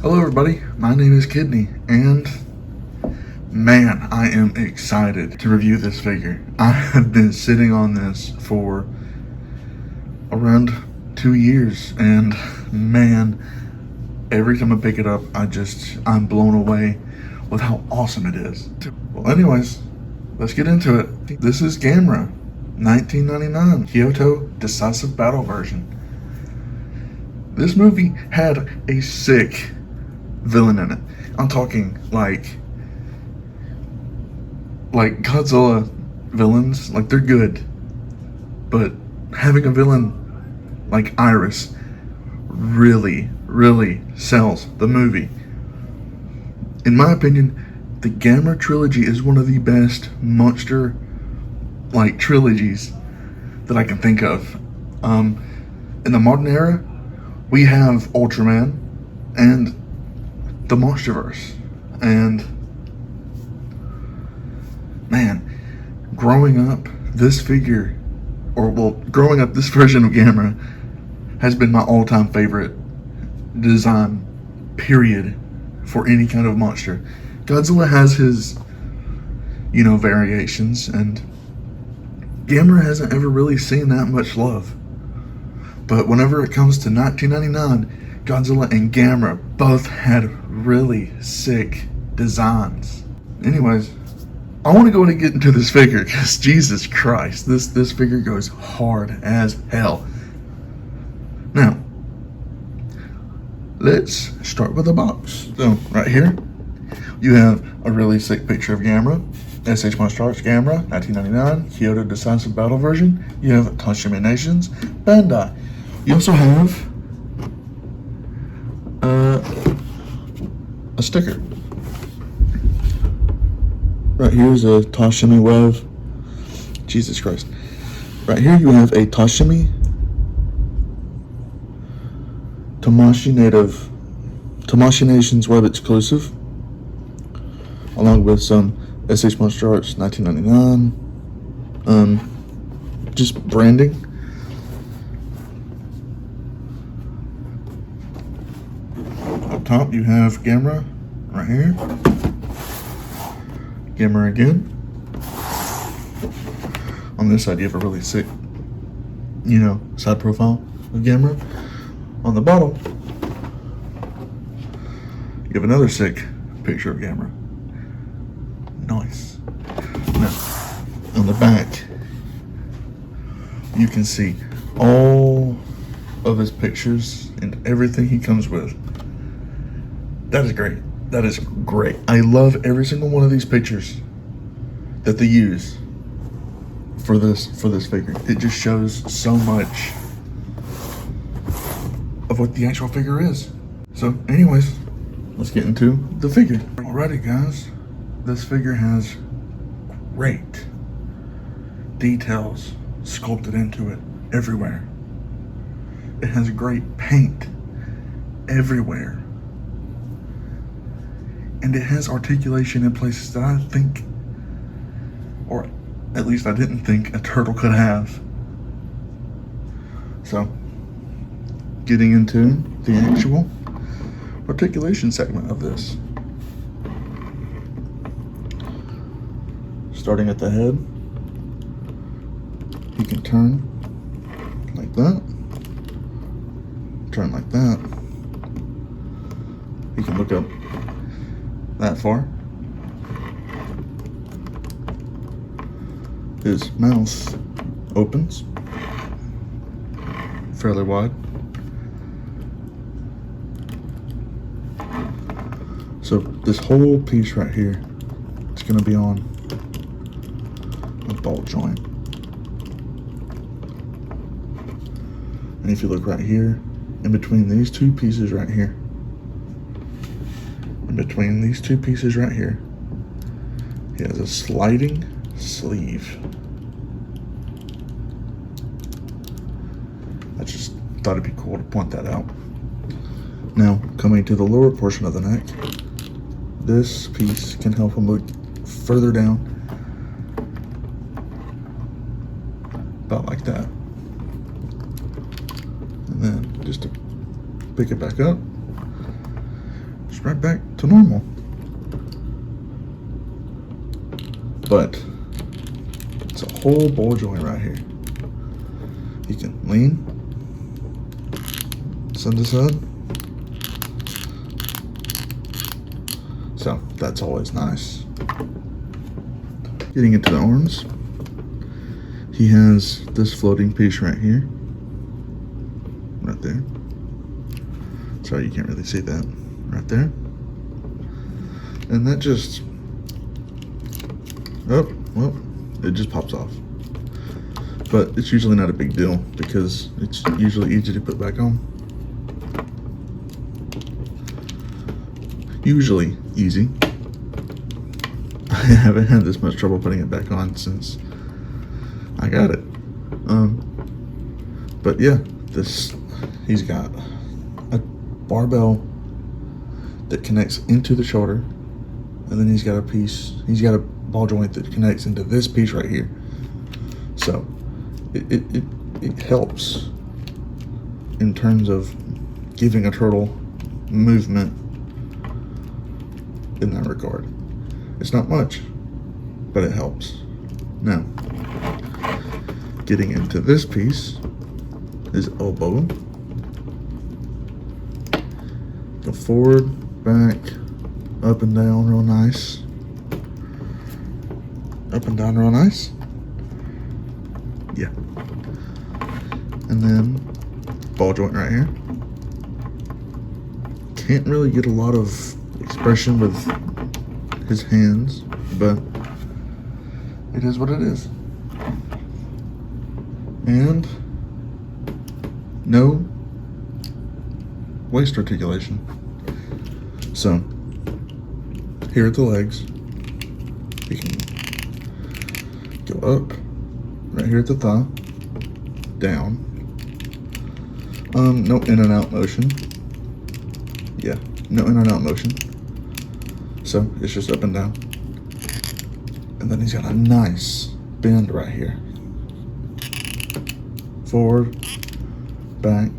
Hello everybody, my name is Kidney, and man, I am excited to review this figure. I have been sitting on this for around 2 years, and man, every time I pick it up, I'm blown away with how awesome it is. Well, anyways, let's get into it. This is Gamera, 1999, Kyoto Decisive Battle version. This movie had a sick villain in it. I'm talking like Godzilla villains, like they're good, but having a villain like Iris really sells the movie. In my opinion, the Gamera trilogy is one of the best monster trilogies that I can think of. In the modern era, we have Ultraman and the Monsterverse, and man, growing up this version of Gamera has been my all-time favorite design, period, for any kind of monster. Godzilla has his, variations, and Gamera hasn't ever really seen that much love. But whenever it comes to 1999, Godzilla and Gamera both had really sick designs. Anyways, I want to go and get into this figure because Jesus Christ, this figure goes hard as hell. Now, let's start with the box. So, right here, you have a really sick picture of Gamera. Sh Monsterarts Gamera, 1999, Kyoto Decisive Battle version. You have Toshimi Nations, Bandai. You also have a sticker. Right here is a Toshimi Web. Jesus Christ. Right here you have a Toshimi Tamashii Nations Web exclusive, along with some Sh Monsterarts 1999. Just branding. Up top you have Gamera right here. Gamera again. On this side you have a really sick, side profile of Gamera. On the bottom you have another sick picture of Gamera. Nice. Now, on the back you can see all of his pictures and everything he comes with. That is great. That is great. I love every single one of these pictures that they use for this figure. It just shows so much of what the actual figure is. So anyways, let's get into the figure. Alrighty guys, this figure has great details sculpted into it everywhere. It has great paint everywhere. And it has articulation in places that I think, or at least I didn't think, a turtle could have. So, getting into the actual articulation segment of this. Starting at the head, you can turn like that, turn like that. You can look up that far. His mouth opens fairly wide. So this whole piece right here is going to be on a ball joint. And if you look right here, in between these two pieces right here, he has a sliding sleeve. I just thought it'd be cool to point that out. Now, coming to the lower portion of the neck, this piece can help him look further down, about like that. And then just to pick it back up, it's right back to normal. But it's a whole ball joint right here. You can lean, side to side. So that's always nice. Getting into the arms, he has this floating piece right here, right there. Sorry, you can't really see that, right there. And that just, oh, well, it just pops off. But it's usually not a big deal because it's usually easy to put back on. Usually easy. I haven't had this much trouble putting it back on since I got it. But yeah, he's got a barbell that connects into the shoulder, and then he's got a ball joint that connects into this piece right here. So it helps in terms of giving a turtle movement in that regard. It's not much, but it helps. Now, getting into this piece is elbow. Go forward, back, up and down real nice. Up and down real nice. Yeah. And then ball joint right here. Can't really get a lot of expression with his hands, but it is what it is. And no waist articulation. So here at the legs, you can go up right here at the thigh, down. No in and out motion. Yeah, no in and out motion. So it's just up and down. And then he's got a nice bend right here. Forward, back,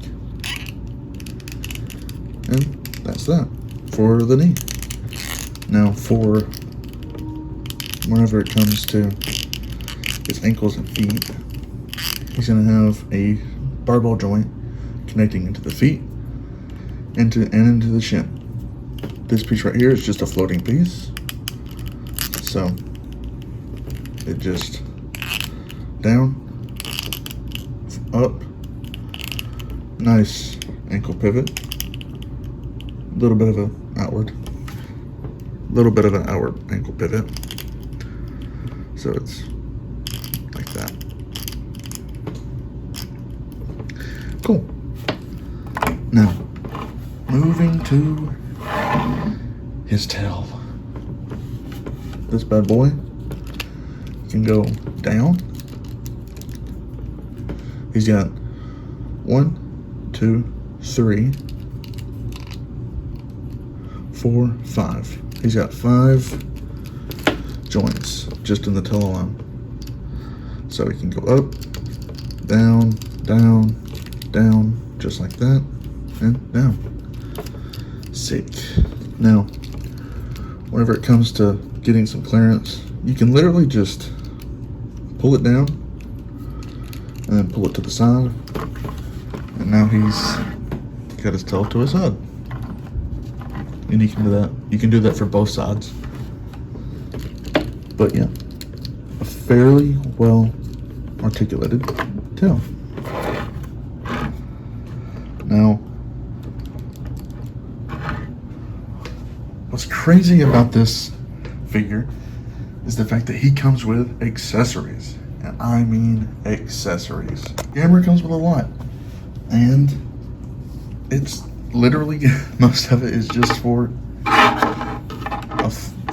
and that's that for the knee. Now for whenever it comes to his ankles and feet, he's gonna have a barbell joint connecting into the feet and into the shin. This piece right here is just a floating piece. So it just down, up, nice ankle pivot, little bit of an outward ankle pivot. So it's like that. Cool. Now, moving to his tail. This bad boy can go down. He's got 1, 2, 3, 4, 5. He's got 5 joints just in the tail alone. So he can go up, down, down, down, just like that, and down. Sick. Now, whenever it comes to getting some clearance, you can literally just pull it down and then pull it to the side, and now he's got his tail to his head. And you can do that. You can do that for both sides. But yeah, a fairly well articulated tail. Now, what's crazy about this figure is the fact that he comes with accessories. And I mean accessories. Gamera comes with a lot. And it's literally, most of it is just for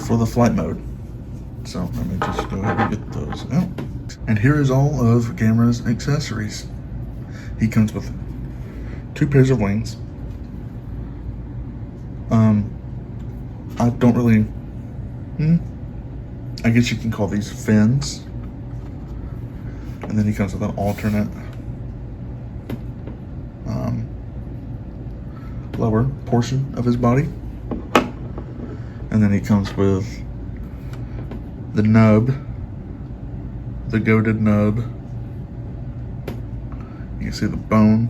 the flight mode. So let me just go ahead and get those out. And here is all of Gamera's accessories. He comes with 2 pairs of wings. I don't really, I guess you can call these fins. And then he comes with an alternate lower portion of his body. And then he comes with the nub, the goated nub. You can see the bone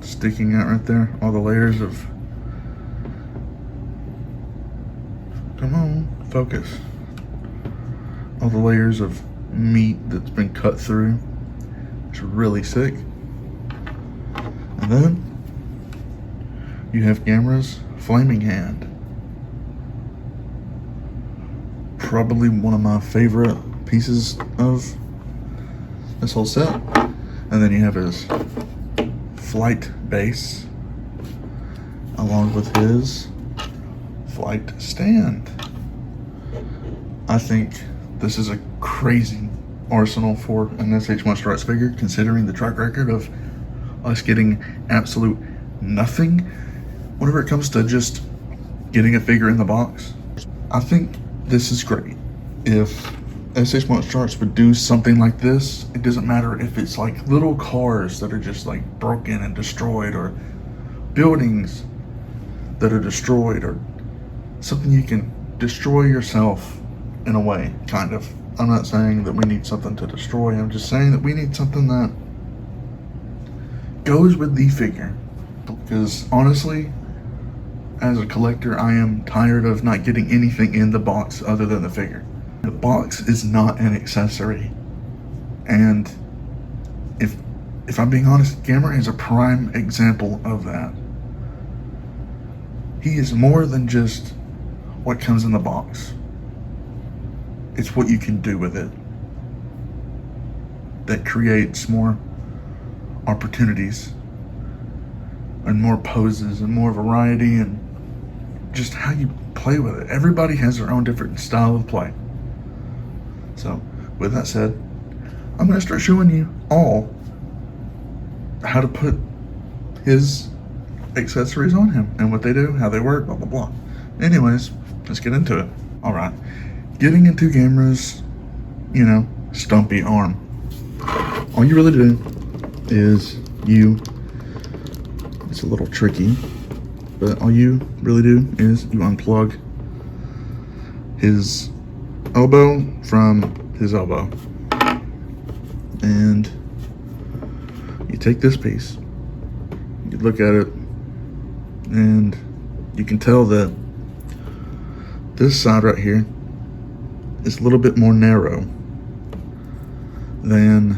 sticking out right there. All the layers of, come on, focus. All the layers of meat that's been cut through. It's really sick. And then you have Gamera's flaming hand. Probably one of my favorite pieces of this whole set. And then you have his flight base along with his flight stand. I think this is a crazy arsenal for an Sh Monsterarts figure, considering the track record of us getting absolute nothing whenever it comes to just getting a figure in the box. I think this is great. If Sh Monsterarts would do something like this, it doesn't matter if it's like little cars that are just like broken and destroyed, or buildings that are destroyed, or something you can destroy yourself in a way, kind of. I'm not saying that we need something to destroy, I'm just saying that we need something that goes with the figure. Because honestly, as a collector, I am tired of not getting anything in the box other than the figure. The box is not an accessory. And if I'm being honest, Gamera is a prime example of that. He is more than just what comes in the box. It's what you can do with it that creates more opportunities and more poses and more variety and just how you play with it. Everybody has their own different style of play. So with that said, I'm going to start showing you all how to put his accessories on him and what they do, how they work, blah, blah, blah. Anyways, let's get into it. All right. Getting into Gamera's, stumpy arm. All you really do is it's a little tricky, but all you really do is you unplug his elbow from his elbow. And you take this piece, you look at it, and you can tell that this side right here is a little bit more narrow than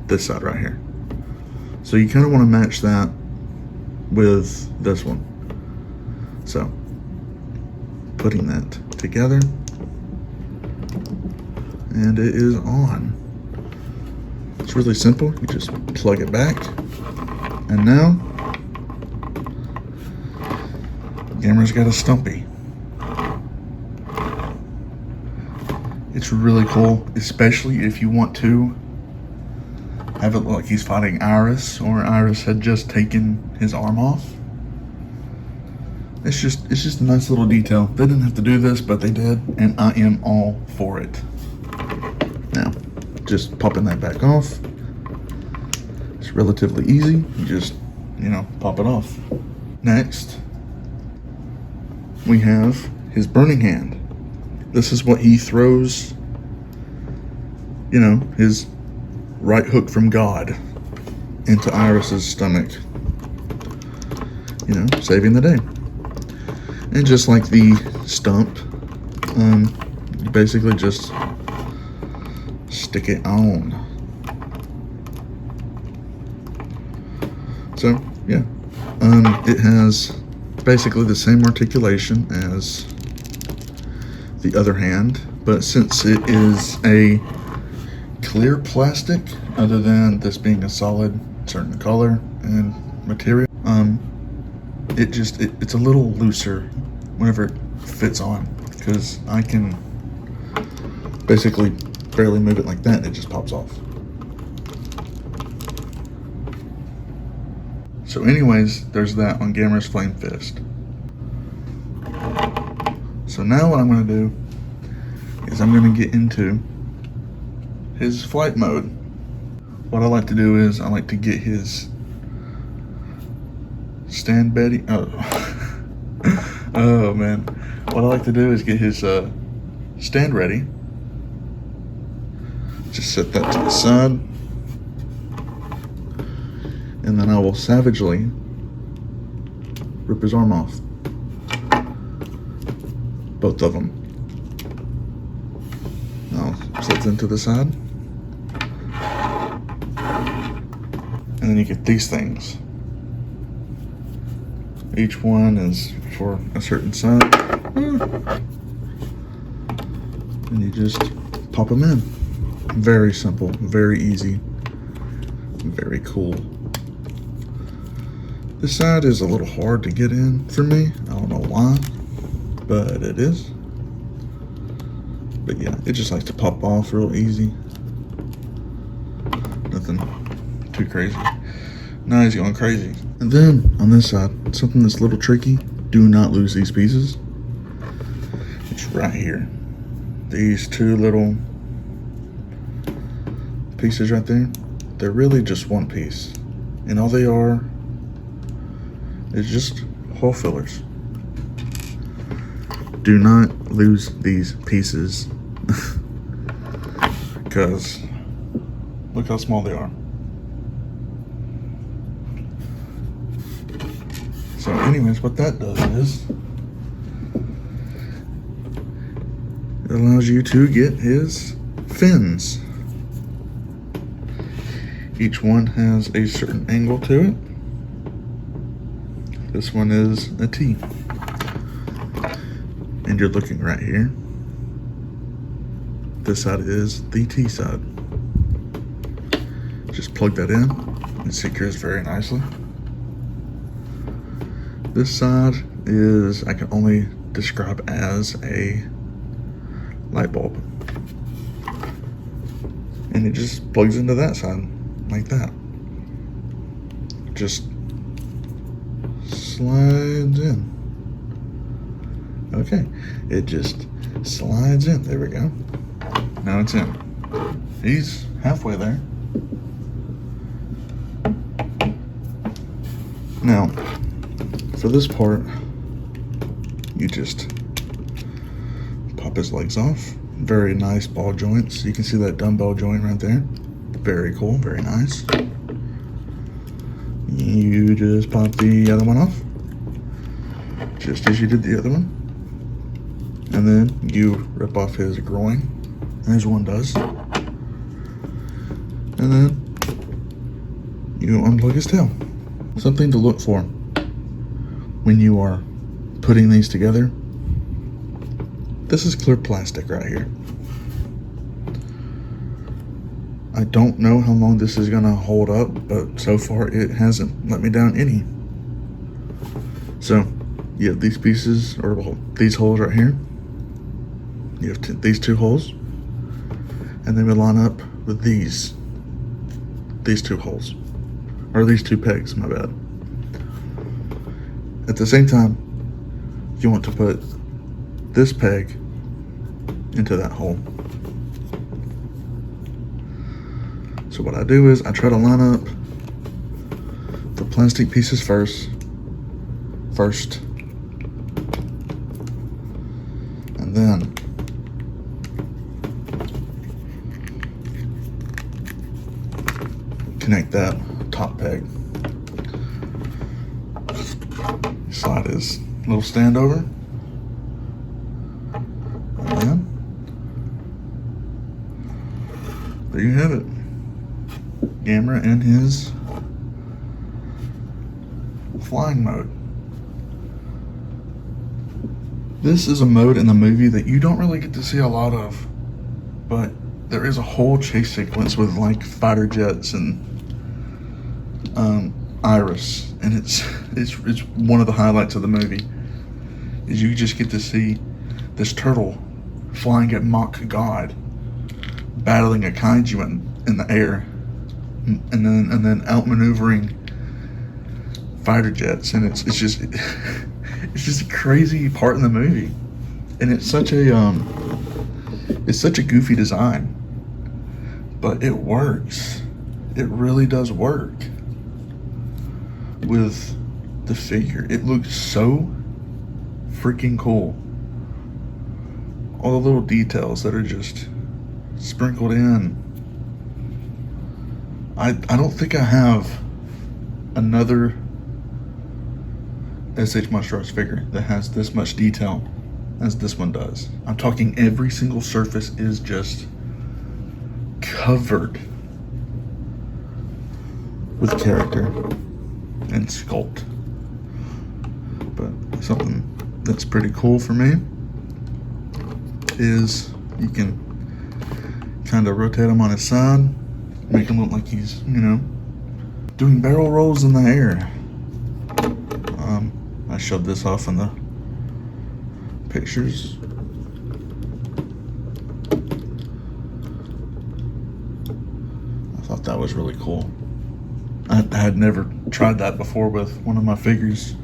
this side right here. So you kind of want to match that with this one. So putting that together, and it is on. It's really simple. You just plug it back, and now Gamera's got a stumpy. It's really cool, especially if you want to have it look like he's fighting Iris, or Iris had just taken his arm off. It's just a nice little detail. They didn't have to do this, but they did, and I am all for it. Now, just popping that back off. It's relatively easy. You just, pop it off. Next, we have his burning hand. This is what he throws, his right hook from God into Iris's stomach. Saving the day. And just like the stump, you basically just stick it on. So, yeah. It has basically the same articulation as the other hand, but since it is a clear plastic, other than this being a solid certain color and material, it's a little looser whenever it fits on, because I can basically barely move it like that and it just pops off. So anyways, there's that on Gamera's Flame Fist. So now what I'm going to do is I'm going to get into his flight mode. What I like to do is I like to get his Oh man, what I like to do is get his stand ready. Just set that to the side, and then I will savagely rip his arm off. Both of them. Now set them to the side, and then you get these things. Each one is for a certain size, and you just pop them in. Very simple, very easy, very cool. This side is a little hard to get in for me. I don't know why, but it is. But yeah, it just likes to pop off real easy. Nothing too crazy. Now he's going crazy. And then on this side, something that's a little tricky. Do not lose these pieces. It's right here. These two little pieces right there, they're really just one piece. And all they are is just hole fillers. Do not lose these pieces because look how small they are. So anyways, what that does is it allows you to get his fins. Each one has a certain angle to it. This one is a T. And you're looking right here. This side is the T side. Just plug that in. It secures very nicely. This side is, I can only describe as a light bulb. And it just plugs into that side, like that. Just slides in. Okay, it just slides in. There we go. Now it's in. He's halfway there. Now, for this part, you just pop his legs off. Very nice ball joints. You can see that dumbbell joint right there. Very cool, very nice. You just pop the other one off, just as you did the other one. And then you rip off his groin, as one does. And then you unplug his tail. Something to look for when you are putting these together. This is clear plastic right here. I don't know how long this is gonna hold up, but so far it hasn't let me down any. So you have these pieces, or well, these holes right here. You have these two holes, and they would line up with these two holes, or these two pegs, my bad. At the same time, you want to put this peg into that hole. So what I do is I try to line up the plastic pieces first, and then connect that top peg. Slide his little stand over, and then there you have it. Gamera in his flying mode. This is a mode in the movie that you don't really get to see a lot of, but there is a whole chase sequence with like fighter jets and Iris, and it's one of the highlights of the movie. Is you just get to see this turtle flying at Mach God, battling a kaiju in the air, and then outmaneuvering fighter jets, and it's just a crazy part in the movie, and it's such a goofy design, but it works. It really does work with the figure. It looks so freaking cool. All the little details that are just sprinkled in. I don't think I have another Sh Monsterarts figure that has this much detail as this one does. I'm talking every single surface is just covered with character and sculpt. But something that's pretty cool for me is you can kind of rotate him on his side, make him look like he's, you know, doing barrel rolls in the air. I showed this off in the pictures. I thought that was really cool. I had never tried that before with one of my figures.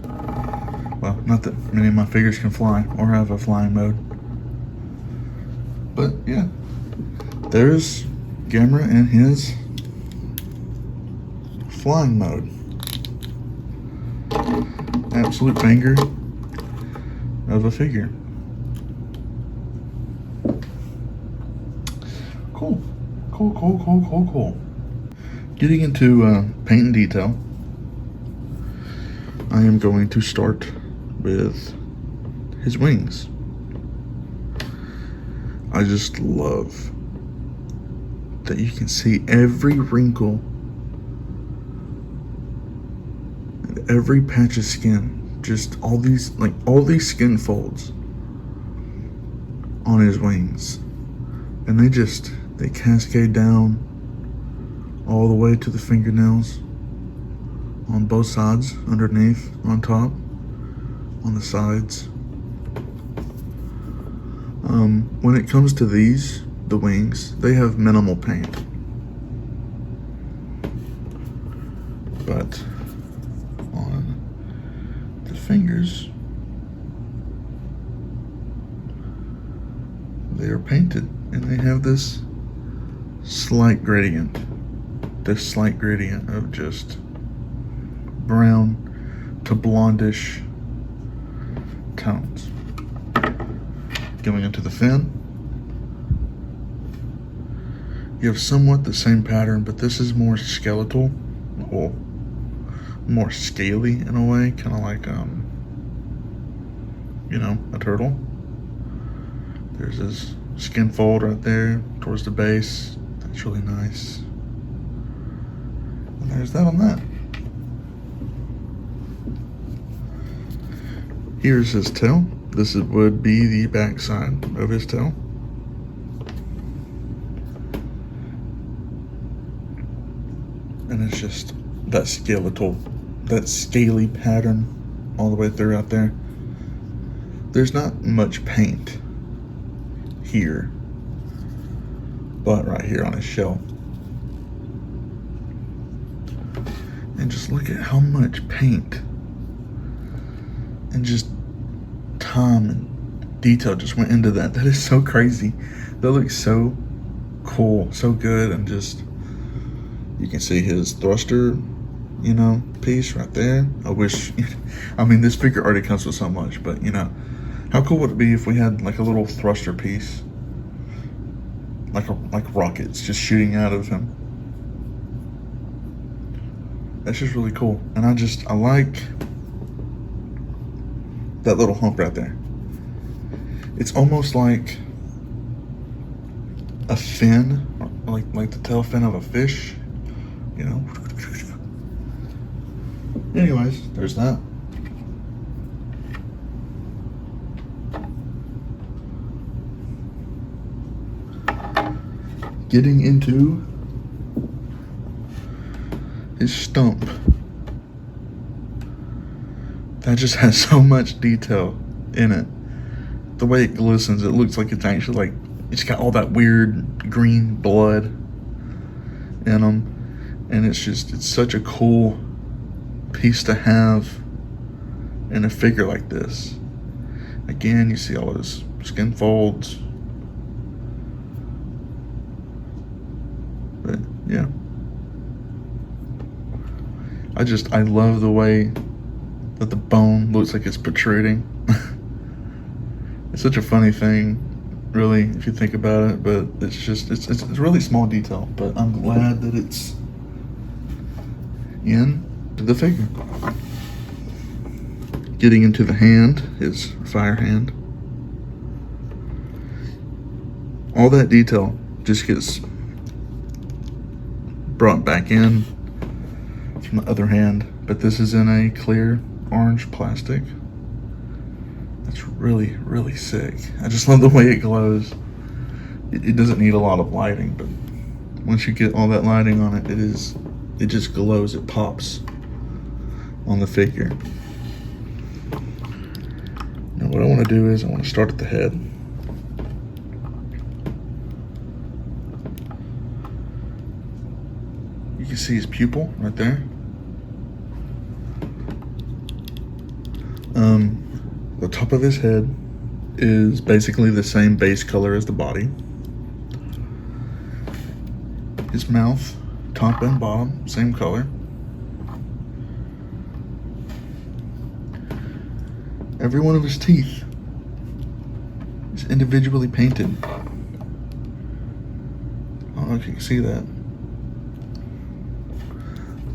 Well, not that many of my figures can fly or have a flying mode. But yeah, there's Gamera and his flying mode. Absolute banger of a figure. Cool. Cool. Getting into paint and detail, I am going to start with his wings. I just love that you can see every wrinkle and every patch of skin, just all these skin folds on his wings, and they cascade down all the way to the fingernails on both sides, underneath, on top, on the sides. When it comes to these, the wings, they have minimal paint. But on the fingers, they are painted and they have this slight gradient of just brown to blondish tones. Going into the fin, you have somewhat the same pattern, but this is more skeletal, or more scaly in a way, kind of like you know, a turtle. There's this skin fold right there towards the base. That's really nice. And there's that on that. Here's his tail. This would be the back side of his tail. And it's just that scaly pattern all the way through out there. There's not much paint here, but right here on his shell. And just look at how much paint and just time and detail just went into that. That is so crazy. That looks so cool, so good, and just, you can see his thruster, you know, piece right there. I wish, I mean, this figure already comes with so much, but you know, how cool would it be if we had like a little thruster piece, like rockets just shooting out of him? That's just really cool. And I like that little hump right there. It's almost like a fin, like the tail fin of a fish, you know. Anyways, there's that. Getting into his stump. That just has so much detail in it. The way it glistens, it looks like it's actually like, it's got all that weird green blood in them. And it's such a cool piece to have in a figure like this. Again, you see all those skin folds. But yeah. I love the way that the bone looks like it's protruding. It's such a funny thing, really, if you think about it, but it's a really small detail, but I'm glad that it's in the figure. Getting into the hand, his fire hand. All that detail just gets brought back in from the other hand, but this is in a clear orange plastic. That's really, really sick. I just love the way it glows. It doesn't need a lot of lighting, but once you get all that lighting on it, it just glows, it pops on the figure. Now what I want to do is I want to start at the head. You can see his pupil right there. The top of his head is basically the same base color as the body. His mouth, top and bottom, same color. Every one of his teeth is individually painted. I don't know if you can see that.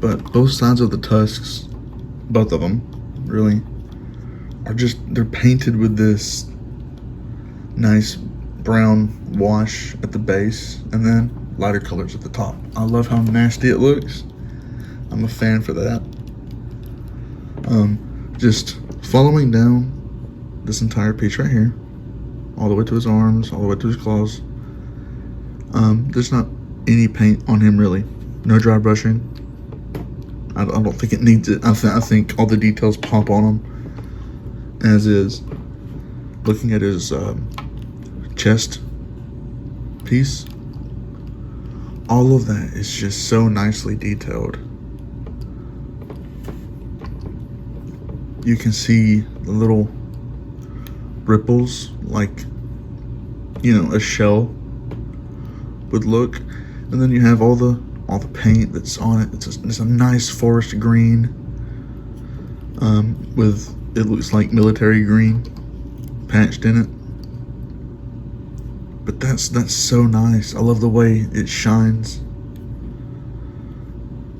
But both sides of the tusks, both of them, really, they're painted with this nice brown wash at the base and then lighter colors at the top. I love how nasty it looks. I'm a fan for that. Just following down this entire piece right here, all the way to his arms, all the way to his claws. There's not any paint on him really. No dry brushing. I don't think it needs it. I think all the details pop on him as is. Looking at his chest piece, all of that is just so nicely detailed. You can see the little ripples like, you know, a shell would look, and then you have all the paint that's on it. It's a nice forest green, with, it looks like military green patched in it. But that's so nice. I love the way it shines.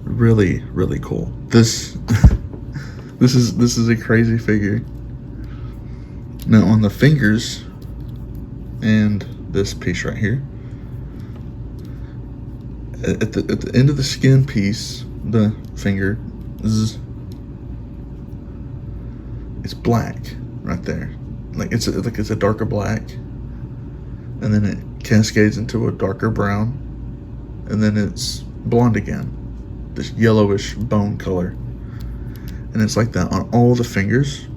Really, really cool. This this is a crazy figure. Now on the fingers and this piece right here, at the end of the skin piece, the finger, it's black right there. Like it's a darker black, and then it cascades into a darker brown, and then it's blonde again, this yellowish bone color, and it's like that on all the fingers.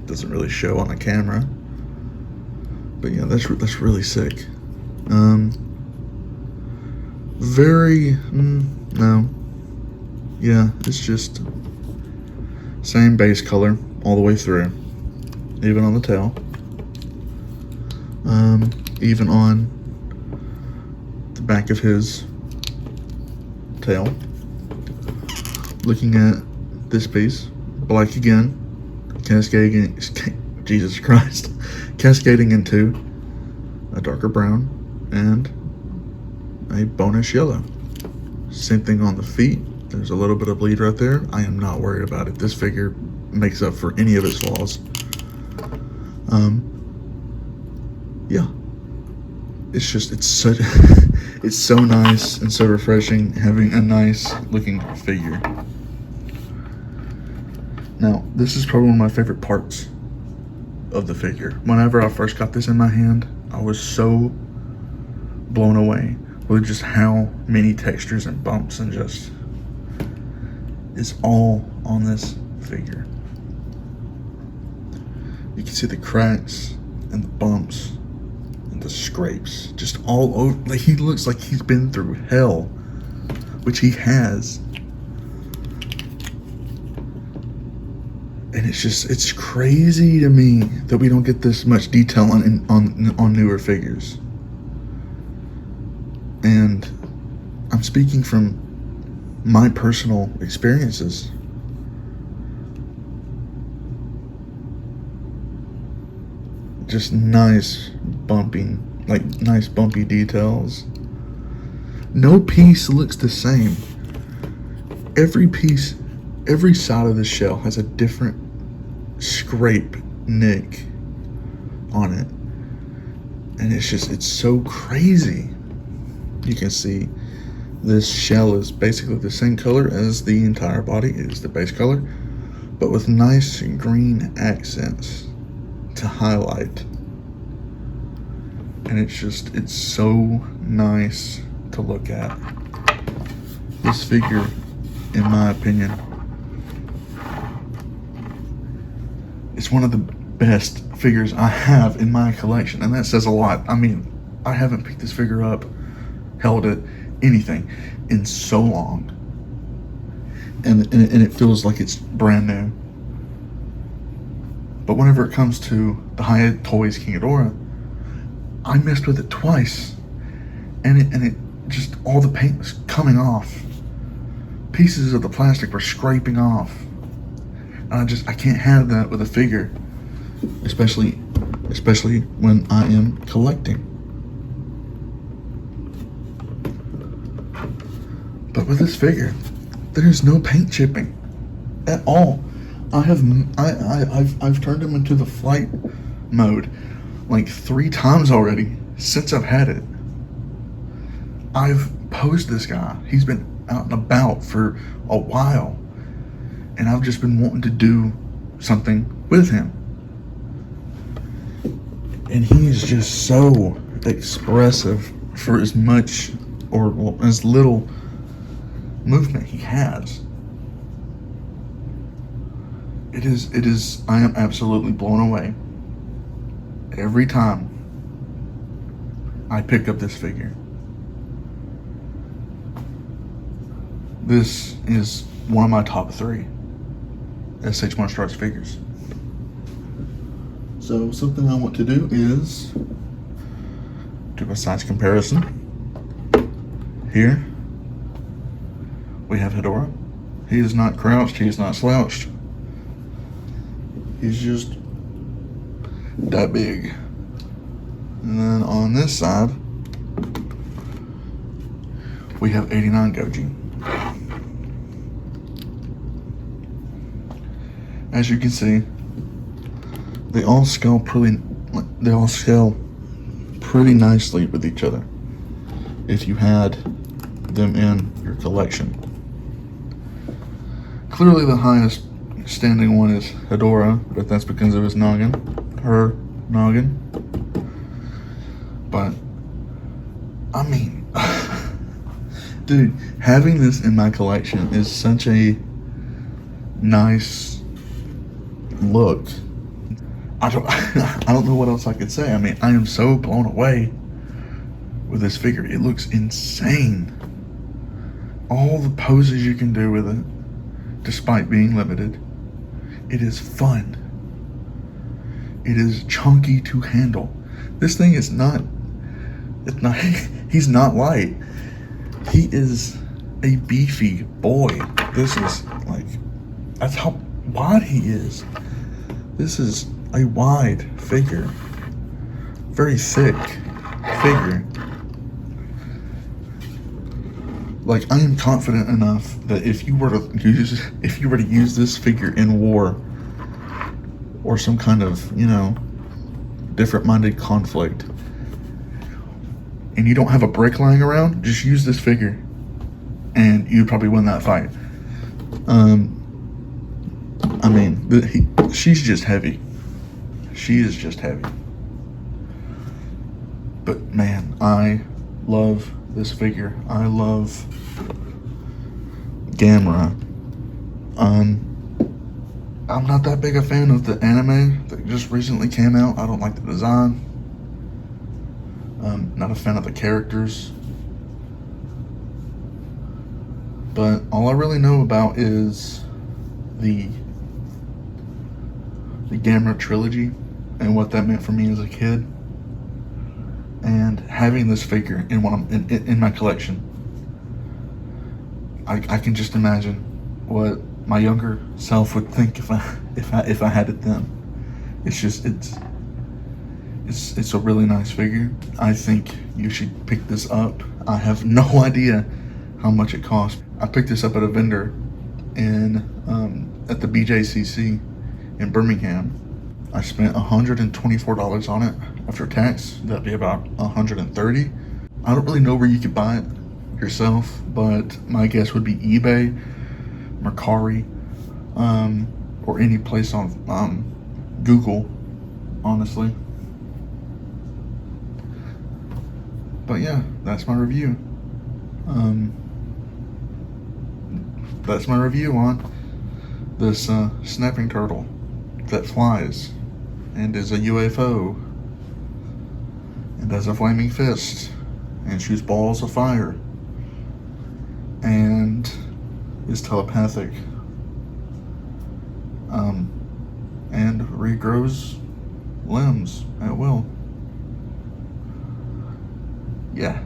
Doesn't really show on the camera, but yeah, that's really sick. No, yeah, it's just same base color all the way through, even on the tail, even on the back of his tail. Looking at this piece, black again, cascading, Jesus Christ, cascading into a darker brown and a bonish yellow. Same thing on the feet. There's a little bit of bleed right there. I am not worried about it. This figure makes up for any of its flaws. Yeah, it's so nice and so refreshing having a nice looking figure. Now, this is probably one of my favorite parts of the figure. Whenever I first got this in my hand, I was so blown away with just how many textures and bumps and just is all on this figure. You can see the cracks and the bumps and the scrapes just all over. Like, he looks like he's been through hell, which he has. And it's crazy to me that we don't get this much detail on newer figures. And I'm speaking from my personal experiences. just nice bumpy details. No piece looks the same. Every piece, every side of the shell has a different scrape nick on it. And it's so crazy. You can see this shell is basically the same color as the entire body. It is the base color, but with nice green accents to highlight. And it's so nice to look at. This figure, in my opinion, it's one of the best figures I have in my collection, and that says a lot. I mean, I haven't picked this figure up, held it, anything in so long, and it feels like it's brand new. But whenever it comes to the Hi Toys King Ghidorah, I messed with it twice, and it just, all the paint was coming off. Pieces of the plastic were scraping off. And I can't have that with a figure, especially when I am collecting. But with this figure, there's no paint chipping at all. I've turned him into the flight mode like 3 times already since I've had it. I've posed this guy. He's been out and about for a while, and I've just been wanting to do something with him. And he is just so expressive for as much or as little movement he has. It is, I am absolutely blown away every time I pick up this figure. This is one of my top 3 Sh Monsterarts figures. So something I want to do is do a size comparison. Here we have Ghidorah. He is not crouched, he is not slouched. He's just that big. And then on this side, we have 89 Goji. As you can see, they all scale pretty nicely with each other if you had them in your collection. Clearly the highest standing one is Ghidorah, but that's because of his noggin, her noggin. But I mean, dude, having this in my collection is such a nice look. I don't know what else I could say. I mean, I am so blown away with this figure. It looks insane. All the poses you can do with it, despite being limited. It is fun. It is chunky to handle. This thing is not, he's not light. He is a beefy boy. This is like, that's how wide he is. This is a wide figure. Very thick figure. Like, I am confident enough that if you were to use this figure in war or some kind of, different-minded conflict, and you don't have a brick lying around, just use this figure, and you'd probably win that fight. I mean, she's just heavy. She is just heavy. But man, I love this figure. I love Gamera. I'm not that big a fan of the anime that just recently came out. I don't like the design. Not a fan of the characters. But all I really know about is the Gamera trilogy and what that meant for me as a kid. And having this figure in my collection, I can just imagine what my younger self would think if I had it then. It's a really nice figure. I think you should pick this up. I have no idea how much it costs. I picked this up at a vendor at the BJCC in Birmingham. I spent $124 on it after tax. That'd be about $130. I don't really know where you could buy it yourself, but my guess would be eBay, Mercari, or any place on Google, honestly. But yeah, that's my review. That's my review on this snapping turtle that flies and is a UFO and has a flaming fist and shoots balls of fire and is telepathic and regrows limbs at will. Yeah.